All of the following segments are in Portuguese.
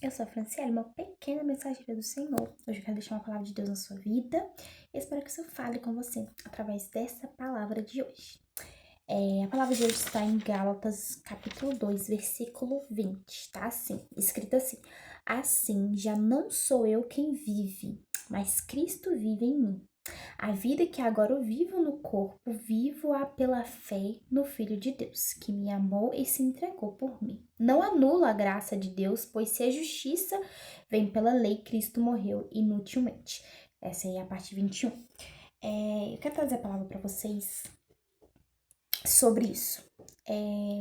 Eu sou a Franciele, uma pequena mensageira do Senhor. Hoje eu quero deixar uma palavra de Deus na sua vida e espero que isso fale com você através dessa palavra de hoje. A palavra de hoje está em Gálatas, capítulo 2, versículo 20, tá assim, escrito assim: Assim, já não sou eu quem vive, mas Cristo vive em mim. A vida que agora eu vivo no corpo, vivo-a pela fé no Filho de Deus, que me amou e se entregou por mim. Não anula a graça de Deus, pois se a justiça vem pela lei, Cristo morreu inutilmente. Essa aí é a parte 21. Eu quero trazer a palavra para vocês sobre isso.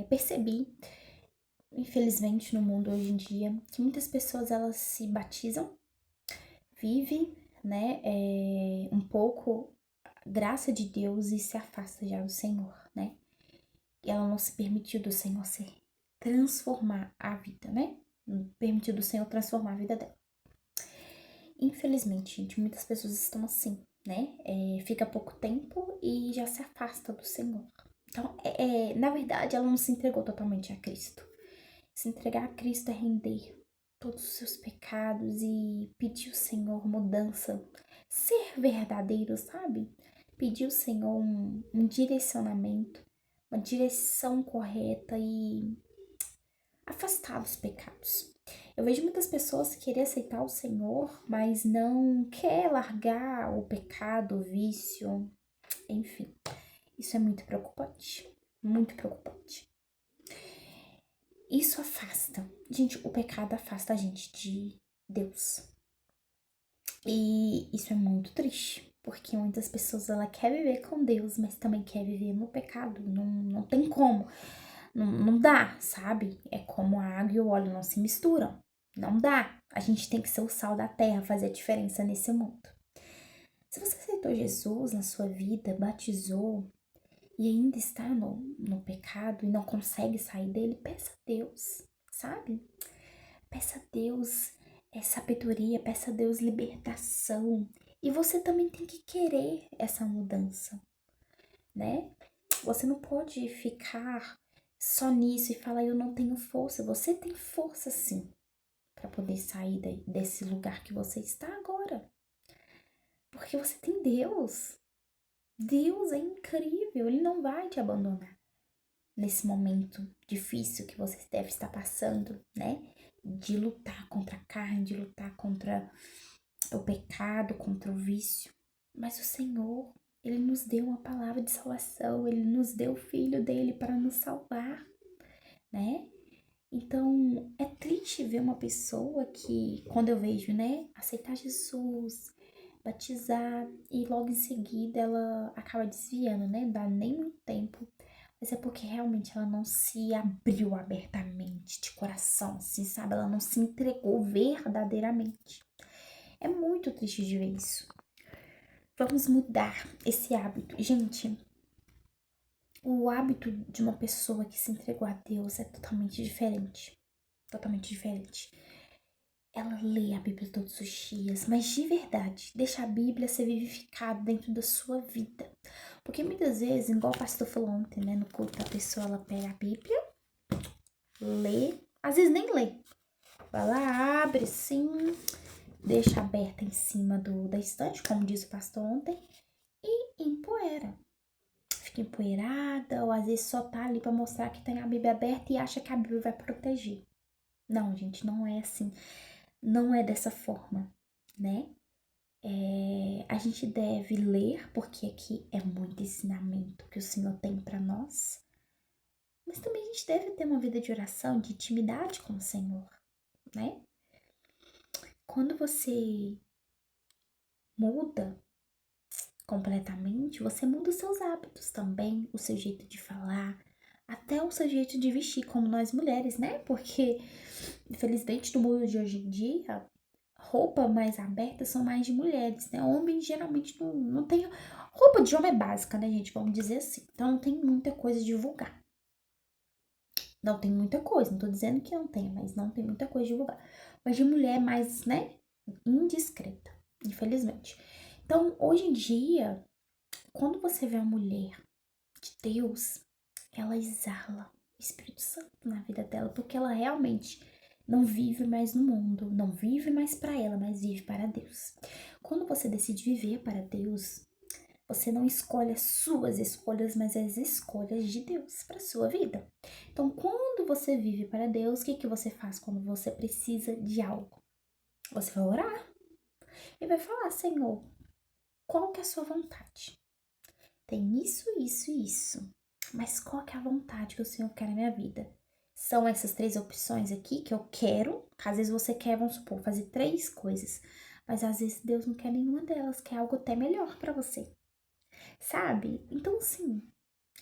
Percebi, infelizmente, no mundo hoje em dia, que muitas pessoas elas se batizam, vivem, né, um pouco graça de Deus e se afasta já do Senhor, né? E ela não se permitiu do Senhor transformar a vida, né? Não permitiu do Senhor transformar a vida dela. Infelizmente, gente, muitas pessoas estão assim, né? Fica pouco tempo e já se afasta do Senhor. Então, na verdade, ela não se entregou totalmente a Cristo. Se entregar a Cristo é render todos os seus pecados e pedir ao Senhor mudança. Ser verdadeiro, sabe? Pedir ao Senhor um direcionamento, uma direção correta e afastar dos pecados. Eu vejo muitas pessoas querer aceitar o Senhor, mas não quer largar o pecado, o vício, enfim. Isso é muito preocupante, muito preocupante. Isso afasta. Gente, o pecado afasta a gente de Deus. E isso é muito triste, porque muitas pessoas ela quer viver com Deus, mas também quer viver no pecado. Não tem como. Não dá, sabe? É como a água e o óleo não se misturam. Não dá. A gente tem que ser o sal da terra, fazer a diferença nesse mundo. Se você aceitou Jesus na sua vida, batizou e ainda está no pecado e não consegue sair dele, peça a Deus, sabe? Peça a Deus sabedoria, peça a Deus libertação. E você também tem que querer essa mudança, né? Você não pode ficar só nisso e falar, eu não tenho força. Você tem força sim, para poder sair desse lugar que você está agora. Porque você tem Deus. Deus é incrível, Ele não vai te abandonar nesse momento difícil que você deve estar passando, né? De lutar contra a carne, de lutar contra o pecado, contra o vício. Mas o Senhor, Ele nos deu uma palavra de salvação, Ele nos deu o Filho dele para nos salvar, né? Então, é triste ver uma pessoa que, quando eu vejo, né, aceitar Jesus, batizar e logo em seguida ela acaba desviando, né? Não dá nem muito tempo. Mas é porque realmente ela não se abriu abertamente, de coração, assim, sabe? Ela não se entregou verdadeiramente. É muito triste de ver isso. Vamos mudar esse hábito. Gente, o hábito de uma pessoa que se entregou a Deus é totalmente diferente. Totalmente diferente. Ela lê a Bíblia todos os dias, mas de verdade, deixa a Bíblia ser vivificada dentro da sua vida. Porque muitas vezes, igual o pastor falou ontem, né, no culto, a pessoa ela pega a Bíblia, lê, às vezes nem lê. Vai lá, abre sim, deixa aberta em cima da estante, como disse o pastor ontem, e empoeira. Fica empoeirada, ou às vezes só tá ali pra mostrar que tem a Bíblia aberta e acha que a Bíblia vai proteger. Não, gente, não é assim. Não é dessa forma, né? A gente deve ler, porque aqui é muito ensinamento que o Senhor tem para nós. Mas também a gente deve ter uma vida de oração, de intimidade com o Senhor, né? Quando você muda completamente, você muda os seus hábitos também, o seu jeito de falar, até o seu jeito de vestir, como nós mulheres, né? Porque, infelizmente, no mundo de hoje em dia, roupa mais aberta são mais de mulheres, né? Homens geralmente não tem. Roupa de homem é básica, né, gente? Vamos dizer assim. Então não tem muita coisa de vulgar. Não tem muita coisa, não tô dizendo que não tem, mas não tem muita coisa de vulgar. Mas de mulher é mais, né? Indiscreta, infelizmente. Então, hoje em dia, quando você vê uma mulher de Deus, ela exala o Espírito Santo na vida dela, porque ela realmente não vive mais no mundo, não vive mais para ela, mas vive para Deus. Quando você decide viver para Deus, você não escolhe as suas escolhas, mas as escolhas de Deus para sua vida. Então, quando você vive para Deus, o que você faz quando você precisa de algo? Você vai orar e vai falar: Senhor, qual que é a sua vontade? Tem isso, isso e isso. Mas qual que é a vontade que o Senhor quer na minha vida? São essas 3 opções aqui que eu quero. Às vezes você quer, vamos supor, fazer 3 coisas. Mas às vezes Deus não quer nenhuma delas, quer algo até melhor para você. Sabe? Então, assim,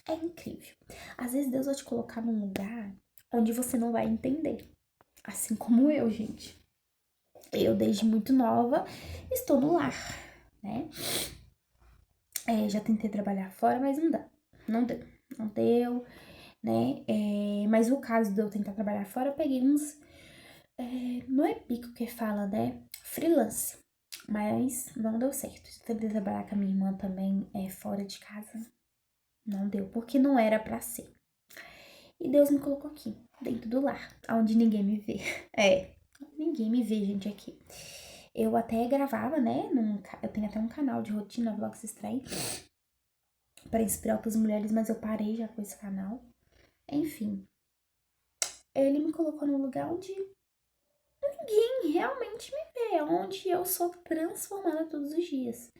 é incrível. Às vezes Deus vai te colocar num lugar onde você não vai entender. Assim como eu, gente. Eu, desde muito nova, estou no lar, né? Já tentei trabalhar fora, mas não dá. Não deu. Não deu, né? Mas o caso de eu tentar trabalhar fora, eu peguei uns. Não é pico que fala, né? Freelance. Mas não deu certo. Eu tentei trabalhar com a minha irmã também fora de casa. Não deu, porque não era pra ser. E Deus me colocou aqui, dentro do lar, onde ninguém me vê. Ninguém me vê, gente, aqui. Eu até gravava, né? Eu tenho até um canal de rotina, vlogs extrair, para inspirar outras mulheres, mas eu parei já com esse canal. Enfim, ele me colocou num lugar onde ninguém realmente me vê, onde eu sou transformada todos os dias,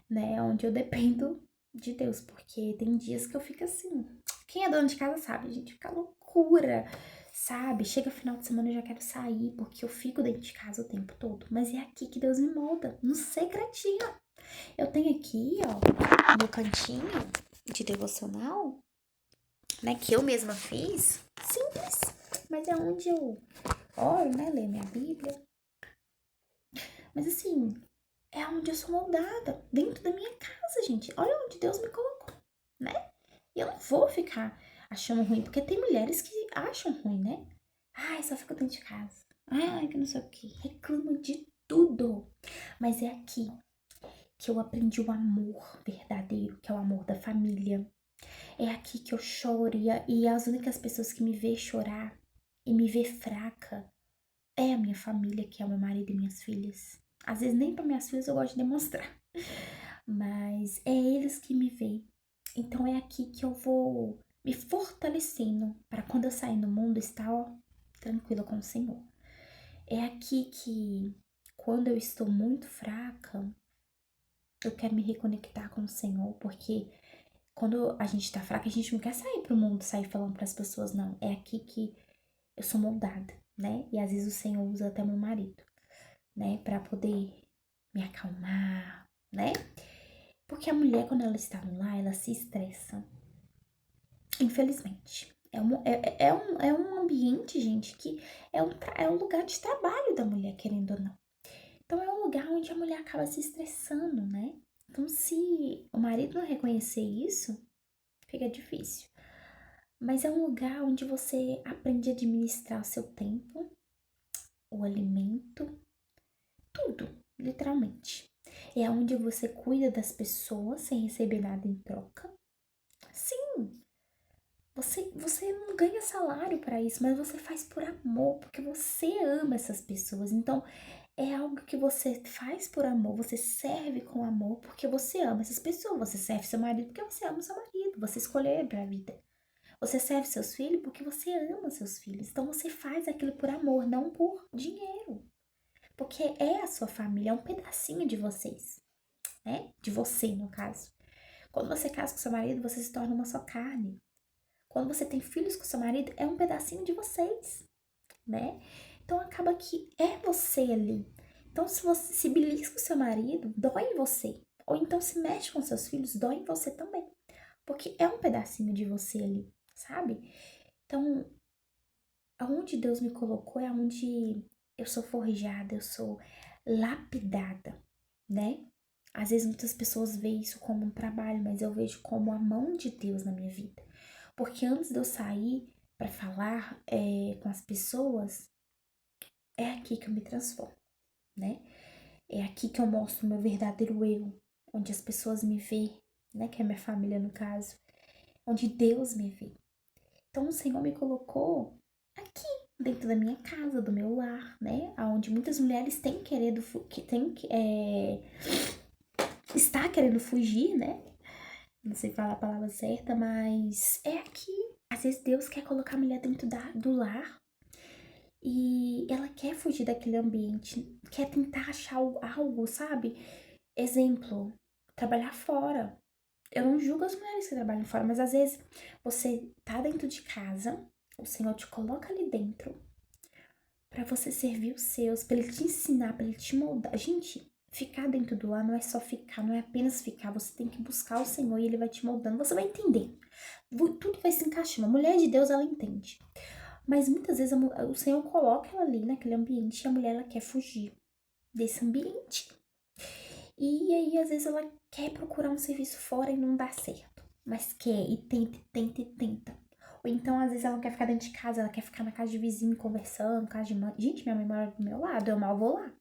né? Onde eu dependo de Deus, porque tem dias que eu fico assim. Quem é dona de casa sabe, gente, fica loucura, sabe? Chega final de semana eu já quero sair, porque eu fico dentro de casa o tempo todo. Mas é aqui que Deus me molda, no secretinho. Eu tenho aqui, ó, no cantinho de devocional, né, que eu mesma fiz. Simples, mas é onde eu oro, né, leio minha Bíblia. Mas assim, é onde eu sou moldada, dentro da minha casa, gente. Olha onde Deus me colocou, né? E eu não vou ficar achando ruim, porque tem mulheres que acham ruim, né? Ai, só fico dentro de casa. Ai, que não sei o que. Reclamo de tudo. Mas é aqui que eu aprendi o amor verdadeiro, que é o amor da família. É aqui que eu choro e as únicas pessoas que me vê chorar e me vê fraca é a minha família, que é o meu marido e minhas filhas. Às vezes nem para minhas filhas eu gosto de demonstrar, mas é eles que me veem. Então é aqui que eu vou me fortalecendo para quando eu sair no mundo estar ó, tranquila com o Senhor. É aqui que quando eu estou muito fraca, eu quero me reconectar com o Senhor, porque quando a gente tá fraca, a gente não quer sair pro mundo, sair falando para as pessoas, não. É aqui que eu sou moldada, né? E às vezes o Senhor usa até meu marido, né, para poder me acalmar, né? Porque a mulher, quando ela está no lar, ela se estressa. Infelizmente. É um ambiente, gente, que é um lugar de trabalho da mulher, querendo ou não. Então é um lugar onde a mulher acaba se estressando, né? Então, se o marido não reconhecer isso, fica difícil. Mas é um lugar onde você aprende a administrar o seu tempo, o alimento, tudo, literalmente. É onde você cuida das pessoas sem receber nada em troca. Sim, você não ganha salário para isso, mas você faz por amor, porque você ama essas pessoas. Então, é algo que você faz por amor, você serve com amor porque você ama essas pessoas. Você serve seu marido porque você ama seu marido, você escolheu ele pra vida. Você serve seus filhos porque você ama seus filhos. Então você faz aquilo por amor, não por dinheiro. Porque é a sua família, é um pedacinho de vocês, né? De você, no caso. Quando você casa com seu marido, você se torna uma só carne. Quando você tem filhos com seu marido, é um pedacinho de vocês, né? Então acaba que é você ali. Então se você se belisca com seu marido, dói em você. Ou então se mexe com seus filhos, dói em você também. Porque é um pedacinho de você ali, sabe? Então, aonde Deus me colocou é onde eu sou forjada, eu sou lapidada, né? Às vezes muitas pessoas veem isso como um trabalho, mas eu vejo como a mão de Deus na minha vida. Porque antes de eu sair para falar com as pessoas, é aqui que eu me transformo, né? É aqui que eu mostro o meu verdadeiro eu, onde as pessoas me veem, né? Que é minha família no caso, onde Deus me vê. Então o Senhor me colocou aqui, dentro da minha casa, do meu lar, né? Onde muitas mulheres têm querendo, está querendo fugir, né? Não sei falar a palavra certa, mas é aqui. Às vezes Deus quer colocar a mulher dentro do lar e ela quer fugir daquele ambiente, quer tentar achar algo, sabe? Exemplo, trabalhar fora. Eu não julgo as mulheres que trabalham fora, mas às vezes você tá dentro de casa, o Senhor te coloca ali dentro pra você servir os seus, pra ele te ensinar, pra ele te moldar. Gente, ficar dentro do lar não é só ficar, não é apenas ficar, você tem que buscar o Senhor e ele vai te moldando, você vai entender. Tudo vai se encaixando. A mulher de Deus, ela entende. Mas muitas vezes o Senhor coloca ela ali naquele ambiente e a mulher ela quer fugir desse ambiente. E aí, às vezes, ela quer procurar um serviço fora e não dá certo. Mas quer e tenta, e tenta e tenta. Ou então, às vezes, ela não quer ficar dentro de casa, ela quer ficar na casa de vizinho conversando, casa de mãe. Gente, minha mãe mora do meu lado, eu mal vou lá.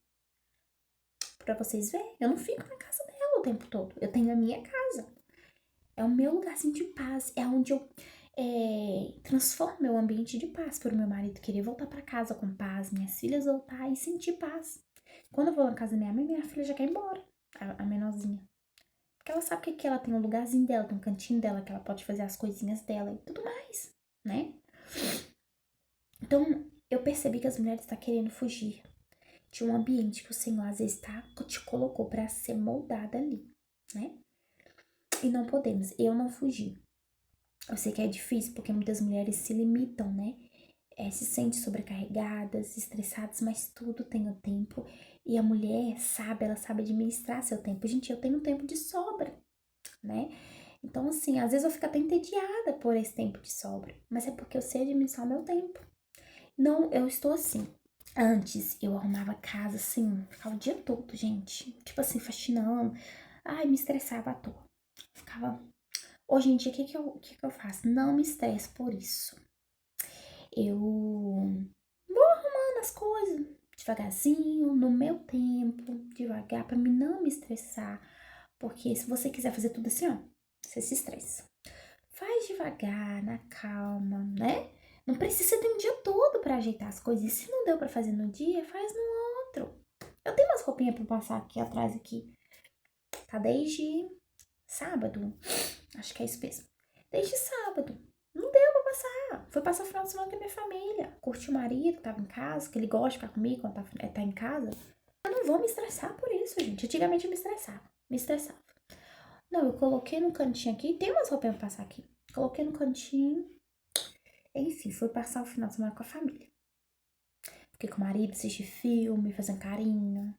Pra vocês verem, eu não fico na casa dela o tempo todo. Eu tenho a minha casa. É o meu lugarzinho de paz. É onde eu transformo meu ambiente de paz. Para o meu marido querer voltar para casa com paz, minhas filhas voltar e sentir paz. Quando eu vou lá na casa da minha mãe, minha filha já quer ir embora. A menorzinha. Porque ela sabe que ela tem um lugarzinho dela, tem um cantinho dela, que ela pode fazer as coisinhas dela e tudo mais, né? Então, eu percebi que as mulheres estão querendo fugir de um ambiente que o Senhor às vezes te colocou para ser moldada ali, né? E não podemos. Eu não fugi. Eu sei que é difícil porque muitas mulheres se limitam, né? Se sentem sobrecarregadas, estressadas, mas tudo tem o tempo. E a mulher sabe, ela sabe administrar seu tempo. Gente, eu tenho tempo de sobra, né? Então, assim, às vezes eu fico até entediada por esse tempo de sobra, mas é porque eu sei administrar o meu tempo. Não, eu estou assim. Antes eu arrumava a casa assim, ficava o dia todo, gente. Tipo assim, faxinando. Ai, me estressava à toa. Ficava. Hoje em dia, o que que eu faço? Não me estresso por isso. Eu vou arrumando as coisas devagarzinho, no meu tempo, devagar, pra mim não me estressar. Porque se você quiser fazer tudo assim, ó, você se estressa. Faz devagar, na calma, né? Não precisa ter um dia todo pra ajeitar as coisas. E se não deu pra fazer no dia, faz no outro. Eu tenho umas roupinhas pra passar aqui atrás aqui. Tá desde sábado. Acho que é isso mesmo. Desde sábado. Não deu pra passar. Fui passar o final de semana com a minha família. Curti o marido, que tava em casa, que ele gosta de ficar comigo quando tá em casa. Eu não vou me estressar por isso, gente. Antigamente eu me estressava. Me estressava. Não, eu coloquei no cantinho aqui. Tem umas roupinhas pra passar aqui. Coloquei no cantinho. Enfim, fui passar o final de semana com a família. Fiquei com o marido, assisti filme, fazendo carinho,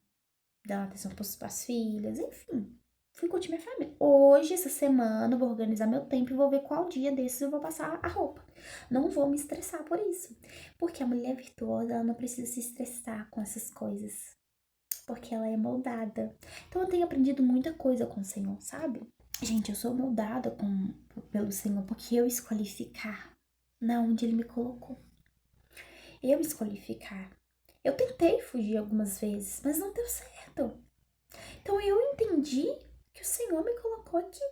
dando atenção pras filhas, enfim. Fui curtir minha família. Hoje, essa semana, eu vou organizar meu tempo e vou ver qual dia desses eu vou passar a roupa. Não vou me estressar por isso. Porque a mulher virtuosa, ela não precisa se estressar com essas coisas. Porque ela é moldada. Então eu tenho aprendido muita coisa com o Senhor, sabe? Gente, eu sou moldada pelo Senhor porque eu escolhi ficar na onde Ele me colocou. Eu escolhi ficar. Eu tentei fugir algumas vezes, mas não deu certo. Então eu entendi que o Senhor me colocou aqui,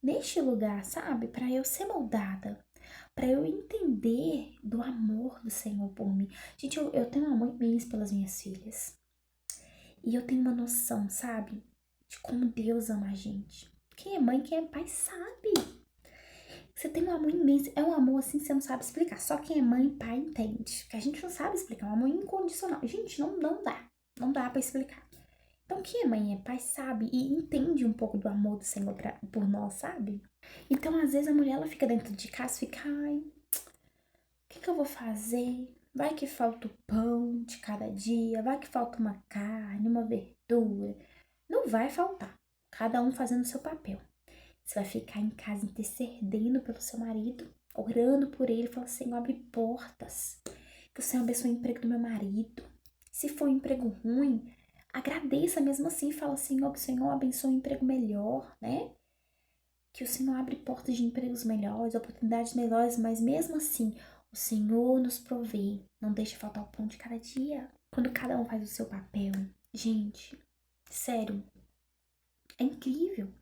neste lugar, sabe? Para eu ser moldada, para eu entender do amor do Senhor por mim. Gente, eu tenho um amor imenso pelas minhas filhas. E eu tenho uma noção, sabe? De como Deus ama a gente. Quem é mãe, quem é pai, sabe. Você tem um amor imenso. É um amor assim que você não sabe explicar. Só quem é mãe e pai entende. Que a gente não sabe explicar. É um amor incondicional. Gente, não dá. Não dá pra explicar. Então, quem é mãe e é pai sabe e entende um pouco do amor do Senhor por nós, sabe? Então, às vezes, a mulher ela fica dentro de casa, fica, ai, o que eu vou fazer? Vai que falta o pão de cada dia, vai que falta uma carne, uma verdura. Não vai faltar. Cada um fazendo o seu papel. Você vai ficar em casa intercedendo pelo seu marido, orando por ele, falando, Senhor, abre portas. Que o Senhor abençoe o emprego do meu marido. Se for um emprego ruim, agradeça mesmo assim e fala, Senhor, que o Senhor abençoe um emprego melhor, né? Que o Senhor abre portas de empregos melhores, oportunidades melhores, mas mesmo assim, o Senhor nos provê. Não deixe faltar o pão de cada dia. Quando cada um faz o seu papel, gente, sério, é incrível.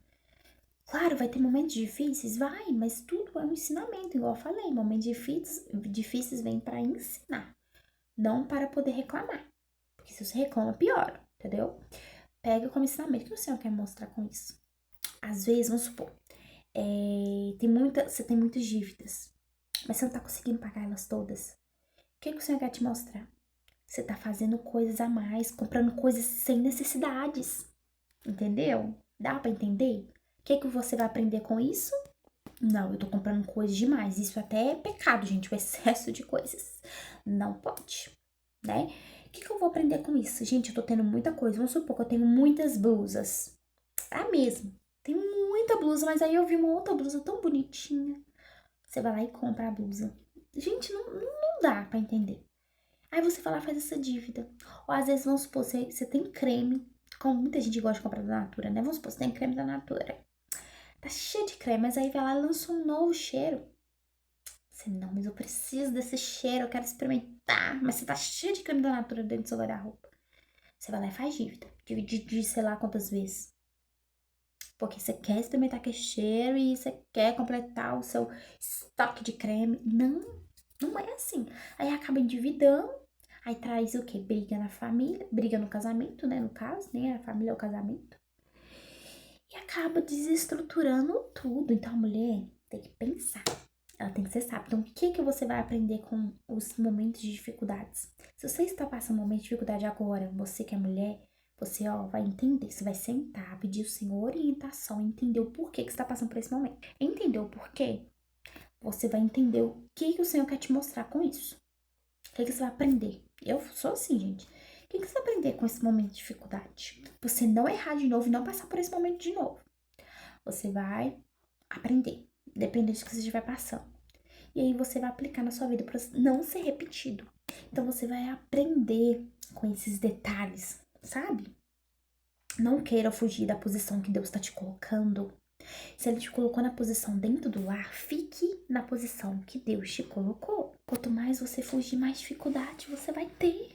Claro, vai ter momentos difíceis? Vai, mas tudo é um ensinamento, igual eu falei. Momentos difíceis vêm para ensinar, não para poder reclamar. Porque se você reclama, piora, entendeu? Pega como ensinamento. O que o Senhor quer mostrar com isso? Às vezes, vamos supor, você tem muitas dívidas, mas você não tá conseguindo pagar elas todas. O que o Senhor quer te mostrar? Você tá fazendo coisas a mais, comprando coisas sem necessidades. Entendeu? Dá pra entender? O que você vai aprender com isso? Não, eu tô comprando coisas demais. Isso até é pecado, gente, o excesso de coisas. Não pode, né? O que eu vou aprender com isso? Gente, eu tô tendo muita coisa. Vamos supor que eu tenho muitas blusas. Ah, mesmo. Tenho muita blusa, mas aí eu vi uma outra blusa tão bonitinha. Você vai lá e compra a blusa. Gente, não dá pra entender. Aí você vai lá e faz essa dívida. Ou às vezes, vamos supor, você tem creme. Como muita gente gosta de comprar da Natura, né? Vamos supor, você tem creme da Natura. Tá cheio de creme, mas aí vai lá e lança um novo cheiro. Você, não, mas eu preciso desse cheiro, eu quero experimentar. Mas você tá cheio de creme da Natura dentro do seu guarda-roupa. Você vai lá e faz dívida. De sei lá quantas vezes. Porque você quer experimentar aquele cheiro e você quer completar o seu estoque de creme. Não é assim. Aí acaba endividando. Aí traz o quê? Briga na família, briga no casamento, né? No caso, né? A família é o casamento. E acaba desestruturando tudo. Então a mulher tem que pensar. Ela tem que ser sábia. Então, o que você vai aprender com os momentos de dificuldades? Se você está passando um momento de dificuldade agora, você que é mulher, você, ó, vai entender. Você vai sentar, pedir o Senhor orientação, entender o porquê que você está passando por esse momento. Entender o porquê, você vai entender o que o Senhor quer te mostrar com isso. O que você vai aprender? Eu sou assim, gente. O que você vai aprender com esse momento de dificuldade? Você não errar de novo e não passar por esse momento de novo. Você vai aprender, dependendo do que você estiver passando. E aí você vai aplicar na sua vida para não ser repetido. Então você vai aprender com esses detalhes, sabe? Não queira fugir da posição que Deus está te colocando. Se Ele te colocou na posição dentro do lar, fique na posição que Deus te colocou. Quanto mais você fugir, mais dificuldade você vai ter.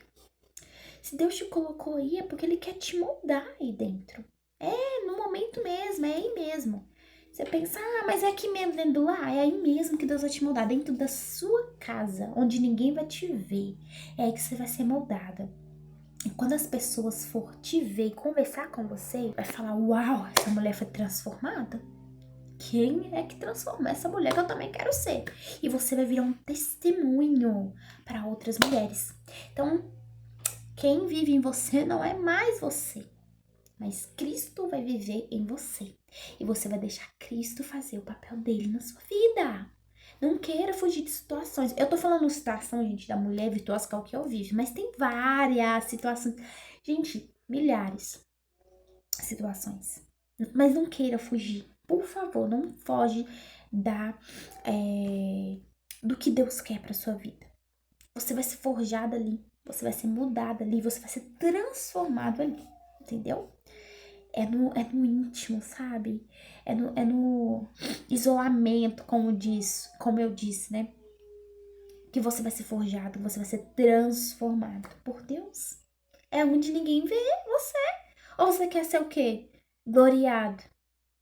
Se Deus te colocou aí, é porque Ele quer te moldar aí dentro. É no momento mesmo, é aí mesmo. Você pensa, mas é aqui mesmo dentro do lar? É aí mesmo que Deus vai te moldar, dentro da sua casa, onde ninguém vai te ver. É aí que você vai ser moldada. E quando as pessoas for te ver e conversar com você, vai falar, uau, essa mulher foi transformada. Quem é que transformou essa mulher que eu também quero ser? E você vai virar um testemunho para outras mulheres. Então, quem vive em você não é mais você, mas Cristo vai viver em você. E você vai deixar Cristo fazer o papel dele na sua vida. Não queira fugir de situações. Eu tô falando situação, gente, da mulher virtuosa, que é o que eu vivo, mas tem várias situações. Gente, milhares de situações. Mas não queira fugir. Por favor, não foge da, do que Deus quer pra sua vida. Você vai ser forjado ali. Você vai ser mudado ali. Você vai ser transformado ali. Entendeu? É no íntimo, sabe? É no isolamento, como eu disse, né? Que você vai ser forjado, você vai ser transformado por Deus. É onde ninguém vê você. Ou você quer ser o quê? Gloriado.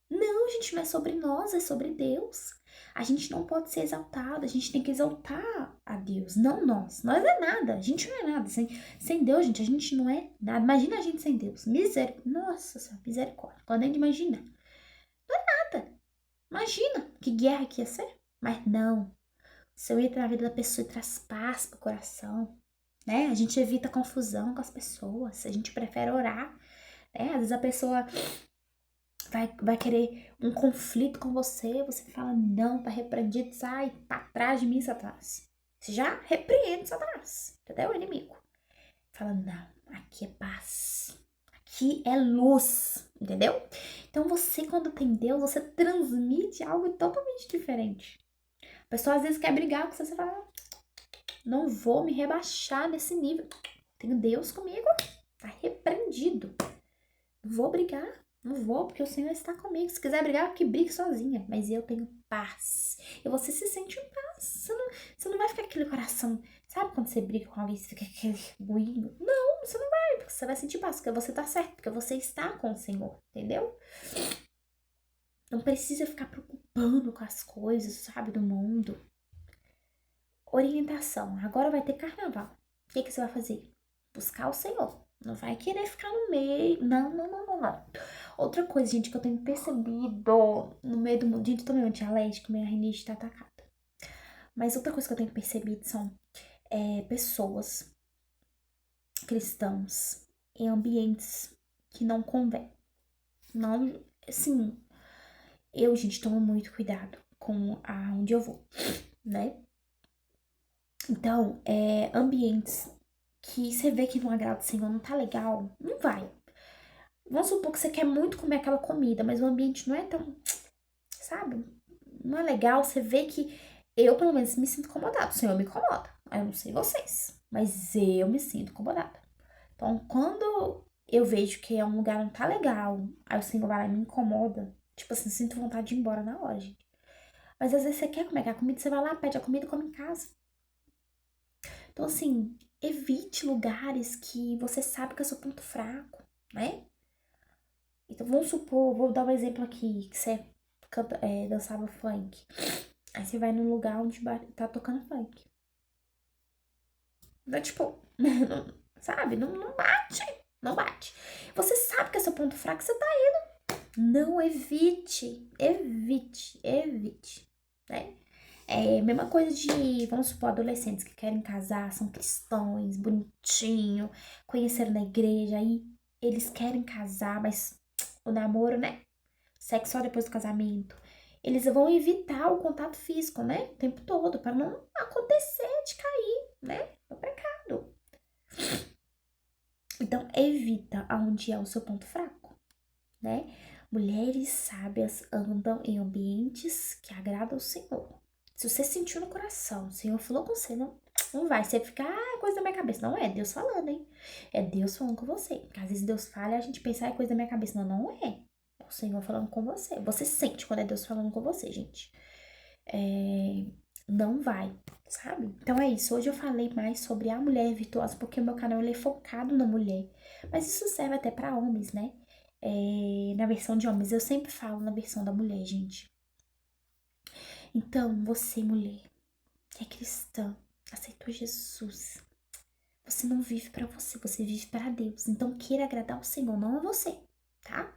Não, gente, não é sobre nós, é sobre Deus. A gente não pode ser exaltado, a gente tem que exaltar a Deus, não nós. Nós é nada, a gente não é nada. Sem Deus, gente, a gente não é nada. Imagina a gente sem Deus. Misericórdia. Nossa Senhora, misericórdia. Quando a gente imagina. Nada. Imagina que guerra que ia ser. Mas não. O Senhor entra na vida da pessoa e traz paz pro coração. Né? A gente evita confusão com as pessoas. A gente prefere orar. Né? Às vezes a pessoa vai querer um conflito com você, você fala não, tá repreendido, sai pra trás de mim, Satanás. Você já repreende Satanás, entendeu? O inimigo. Fala, não, aqui é paz, aqui é luz, entendeu? Então você, quando tem Deus, você transmite algo totalmente diferente. A pessoa às vezes quer brigar com você, você fala, não vou me rebaixar nesse nível. Tenho Deus comigo, tá repreendido. Não vou brigar. Não vou, porque o Senhor está comigo. Se quiser brigar, que brigue sozinha. Mas eu tenho paz. E você se sente em paz. Você não vai ficar aquele coração. Sabe quando você briga com alguém, você fica aquele ruído? Não, você não vai, porque você vai sentir paz. Porque você tá certo, porque você está com o Senhor. Entendeu? Não precisa ficar preocupando com as coisas, sabe, do mundo. Orientação. Agora vai ter carnaval. O que você vai fazer? Buscar o Senhor. Não vai querer ficar no meio. Não, não, não, não, não. Outra coisa, gente, que eu tenho percebido no meio do mundo. Gente, eu tomei um antialérgico, minha rinite tá atacada. Mas outra coisa que eu tenho percebido são pessoas cristãs em ambientes que não convém. Não, assim, eu, gente, tomo muito cuidado com aonde eu vou, né? Então, ambientes que você vê que não agrada o Senhor, não tá legal, não vai. Vamos supor que você quer muito comer aquela comida, mas o ambiente não é tão, sabe? Não é legal, você vê que eu, pelo menos, me sinto incomodada. O Senhor me incomoda. Eu não sei vocês, mas eu me sinto incomodada. Então, quando eu vejo que é um lugar que não tá legal, aí o Senhor vai lá e me incomoda, tipo assim, sinto vontade de ir embora na hora, gente. Mas às vezes você quer comer aquela comida, você vai lá, pede a comida e come em casa. Então, assim, evite lugares que você sabe que é seu ponto fraco, né? Então, vamos supor, vou dar um exemplo aqui, que você dançava funk. Aí você vai num lugar onde tá tocando funk. Não é tipo, sabe? Não bate, não bate. Você sabe que é seu ponto fraco, você tá indo. Não evite, evite, evite, né? É a mesma coisa de, vamos supor, adolescentes que querem casar, são cristãos, bonitinho, conheceram na igreja, aí eles querem casar, mas o namoro, né? Sexo só depois do casamento. Eles vão evitar o contato físico, né? O tempo todo, para não acontecer de cair, né? No pecado. Então, evita aonde é o seu ponto fraco, né? Mulheres sábias andam em ambientes que agradam o Senhor. Se você sentiu no coração, o Senhor falou com você, não vai você ficar, coisa da minha cabeça. Não é Deus falando, hein? É Deus falando com você. Porque às vezes Deus fala e a gente pensa, é coisa da minha cabeça. Não, não é. É o Senhor falando com você. Você sente quando é Deus falando com você, gente. Não vai, sabe? Então é isso. Hoje eu falei mais sobre a mulher virtuosa, porque o meu canal ele é focado na mulher. Mas isso serve até pra homens, né? Na versão de homens. Eu sempre falo na versão da mulher, gente. Então, você, mulher, que é cristã, aceitou Jesus. Você não vive pra você, você vive para Deus. Então, queira agradar o Senhor, não a você, tá?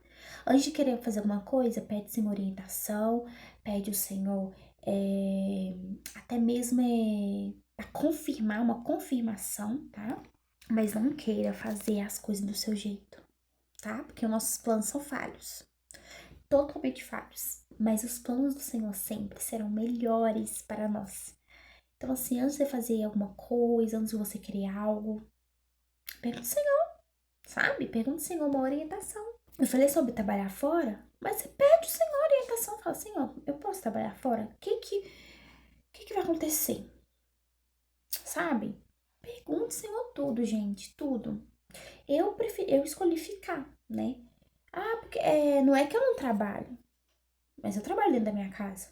Antes de querer fazer alguma coisa, pede o Senhor orientação, pede o Senhor até mesmo pra confirmar, uma confirmação, tá? Mas não queira fazer as coisas do seu jeito, tá? Porque os nossos planos são falhos, totalmente falhos. Mas os planos do Senhor sempre serão melhores para nós. Então, assim, antes de fazer alguma coisa, antes de você criar algo, pergunta ao Senhor, sabe? Pergunta ao Senhor uma orientação. Eu falei sobre trabalhar fora, mas você pede o Senhor orientação. Fala, Senhor, eu posso trabalhar fora? O que vai acontecer? Sabe? Pergunta ao Senhor tudo, gente, tudo. Eu escolhi ficar, né? Ah, porque não é que eu não trabalho, mas eu trabalho dentro da minha casa,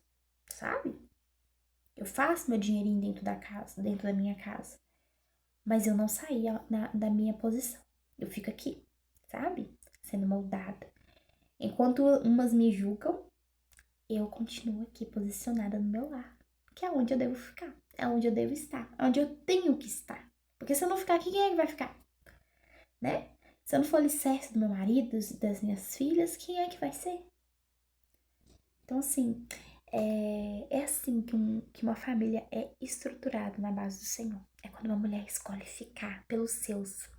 sabe? Eu faço meu dinheirinho dentro da casa, dentro da minha casa. Mas eu não saí da minha posição. Eu fico aqui, sabe? Sendo moldada. Enquanto umas me julgam, eu continuo aqui posicionada no meu lar. Que é onde eu devo ficar. É onde eu devo estar. É onde eu tenho que estar. Porque se eu não ficar aqui, quem é que vai ficar? Né? Se eu não for alicerce do meu marido, das minhas filhas, quem é que vai ser? Então, assim, é assim que uma família é estruturada na base do Senhor. É quando uma mulher escolhe ficar pelos seus,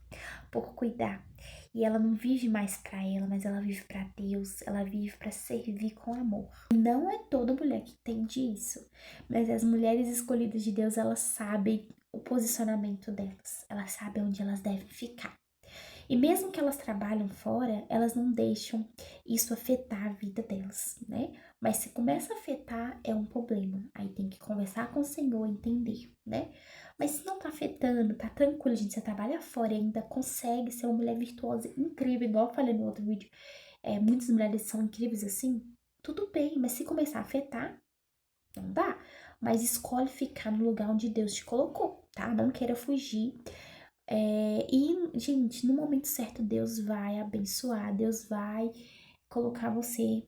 por cuidar. E ela não vive mais para ela, mas ela vive para Deus, ela vive para servir com amor. Não é toda mulher que entende isso, mas as mulheres escolhidas de Deus, elas sabem o posicionamento delas, elas sabem onde elas devem ficar. E mesmo que elas trabalham fora, elas não deixam isso afetar a vida delas, né? Mas se começa a afetar, é um problema. Aí tem que conversar com o Senhor, entender, né? Mas se não tá afetando, tá tranquilo, gente, você trabalha fora e ainda consegue ser uma mulher virtuosa, incrível, igual eu falei no outro vídeo, muitas mulheres são incríveis assim, tudo bem, mas se começar a afetar, não dá. Mas escolhe ficar no lugar onde Deus te colocou, tá? Não queira fugir. Gente, no momento certo, Deus vai abençoar, Deus vai colocar você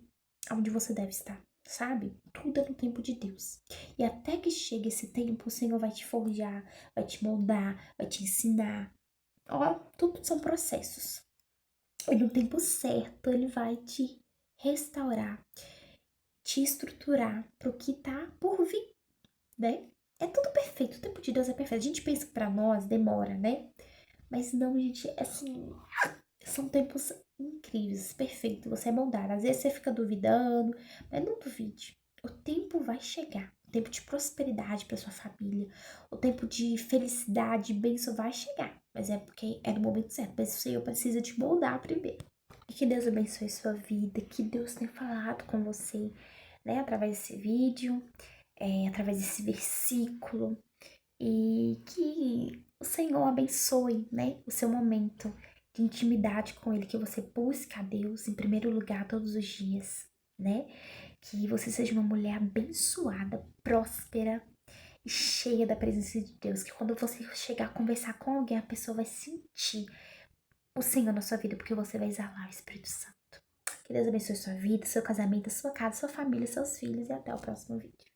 onde você deve estar, sabe? Tudo é no tempo de Deus. E até que chegue esse tempo, o Senhor vai te forjar, vai te moldar, vai te ensinar. Ó, tudo são processos. E no tempo certo, ele vai te restaurar, te estruturar para o que tá por vir, né? É tudo perfeito, o tempo de Deus é perfeito. A gente pensa que pra nós demora, né? Mas não, gente, assim, são tempos incríveis, perfeitos. Você é moldado. Às vezes você fica duvidando, mas não duvide. O tempo vai chegar. O tempo de prosperidade para sua família. O tempo de felicidade, bênção vai chegar. Mas é porque é no momento certo. Mas o Senhor precisa te moldar primeiro. E que Deus abençoe sua vida. Que Deus tenha falado com você, né? Através desse vídeo, através desse versículo. E que o Senhor abençoe, né, o seu momento de intimidade com Ele, que você busque a Deus em primeiro lugar todos os dias, né? Que você seja uma mulher abençoada, próspera e cheia da presença de Deus. Que quando você chegar a conversar com alguém, a pessoa vai sentir o Senhor na sua vida, porque você vai exalar o Espírito Santo. Que Deus abençoe sua vida, seu casamento, sua casa, sua família, seus filhos e até o próximo vídeo.